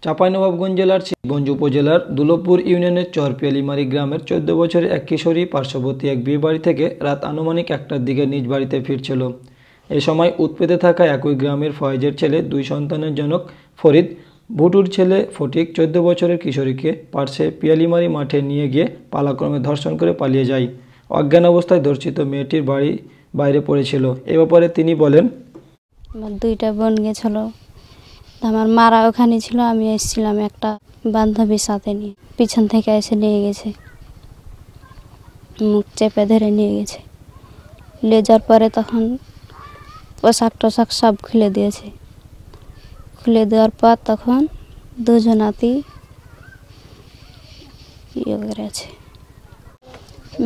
চাঁপাইনবাবগঞ্জ জেলার শিবগঞ্জ উপজেলার দুলভপুর ইউনিয়নের চরপিয়ালিমারি গ্রামের 14 বছরের এক কিশোরী পার্শ্ববর্তী এক বিয়েবাড়ি থেকে রাত আনুমানিক 1টার দিকে নিজ বাড়িতে ফিরছিল। এ সময় উৎপেতে থাকা একই গ্রামের ফয়েজের ছেলে 2 সন্তানের জনক ফরিদ, ভুটুর ছেলে ফটিক 14 বছরের কিশোরীকে পার্শ্বে পিয়ালিমারি মাঠে নিয়ে গিয়ে পালাক্রমে ধর্ষণ করে পালিয়ে যায়। অজ্ঞান অবস্থায় ধর্ষিত মেয়েটির বাড়ি বাইরে পড়েছিল। এ ব্যাপারে তিনি বলেন, আমার 2টা বোন গেছিল, আমার মারা ওখানে ছিল, আমি এসেছিলাম একটা বান্ধবীর সাথে নিয়ে, পিছন থেকে এসে নিয়ে গেছে, মুখ চেপে ধরে নিয়ে গেছে। নিয়ে যাওয়ার পরে তখন পোশাক টোশাক সব খুলে দিয়েছে। খুলে দেওয়ার পর তখন দুজনাতেই ইয়ে করেছে।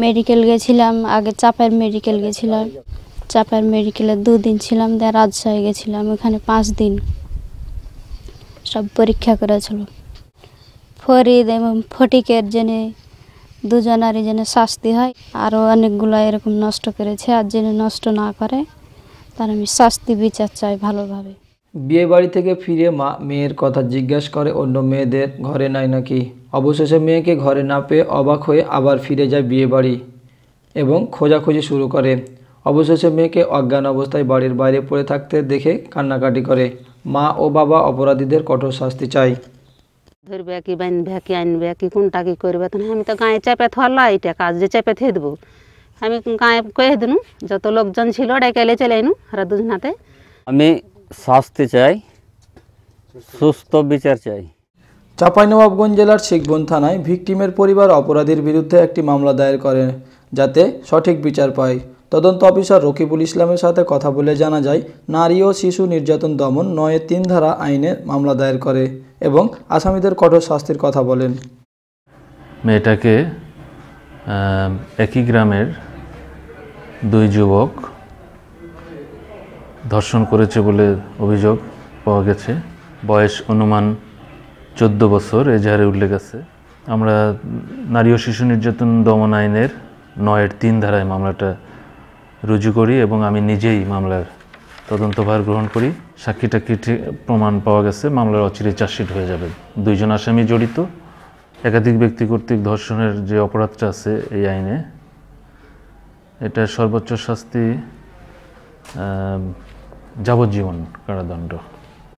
মেডিকেল গেছিলাম, আগে চাপের মেডিকেল গেছিলাম, চাপের মেডিকেলে 2 দিন ছিলাম, দিয়ে রাজশাহী গেছিলাম, ওখানে 5 দিন সব পরীক্ষা করেছিল। ফরিদ এবং ফটিকের জন্য দুজনারই যেন শাস্তি হয়, আরও অনেকগুলো এরকম নষ্ট করেছে, আর যেন নষ্ট না করে তার আমি শাস্তি বিচার চাই ভালোভাবে। বিয়ে বাড়ি থেকে ফিরে মা মেয়ের কথা জিজ্ঞাসা করে অন্য মেয়েদের ঘরে নাই নাকি। অবশেষে মেয়েকে ঘরে না পেয়ে অবাক হয়ে আবার ফিরে যায় বিয়ে বাড়ি এবং খোঁজাখুঁজি শুরু করে। অবশেষে মেয়েকে অজ্ঞান অবস্থায় বাড়ির বাইরে পড়ে থাকতে দেখে কান্নাকাটি করে। মা ও বাবা অপরাধীদের কঠোর শাস্তি চায়। ধরবে কি বাঁধবে কি আনবে কি কোনটা কি করবে, তখন আমি তো গায়ে চেপে থারলা, এইটা কাজ যে চেপে থে দেবো, আমি গায়ে কয়ে দিনু, যত লোকজন ছিল ডেকেলে চলে আইনু ওরা দুজনাতে। আমি শাস্তি চাই, সুস্থ বিচার চাই। চাঁপাইনবাবগঞ্জ জেলার শিবগঞ্জ থানায় ভিকটিমের পরিবার অপরাধীর বিরুদ্ধে একটি মামলা দায়ের করে যাতে সঠিক বিচার পায়। তদন্ত অফিসার রকিবুল ইসলামের সাথে কথা বলে জানা যায়, নারী ও শিশু নির্যাতন দমন 9-3 ধারা আইনে মামলা দায়ের করে এবং আসামিদের কঠোর শাস্তির কথা বলেন। মেয়েটাকে একই গ্রামের 2 যুবক ধর্ষণ করেছে বলে অভিযোগ পাওয়া গেছে। বয়স অনুমান 14 বছর এজাহারে উল্লেখ আছে। আমরা নারী ও শিশু নির্যাতন দমন আইনের 9-3 ধারায় মামলাটা রুজু করি এবং আমি নিজেই মামলার তদন্তভার গ্রহণ করি। সাক্ষী টাক্ষী প্রমাণ পাওয়া গেছে, মামলার অচিরেই চার্জশিট হয়ে যাবে। 2 জন আসামি জড়িত। একাধিক ব্যক্তি কর্তৃক ধর্ষণের যে অপরাধটা আছে এই আইনে, এটার সর্বোচ্চ শাস্তি যাবজ্জীবন কারাদণ্ড।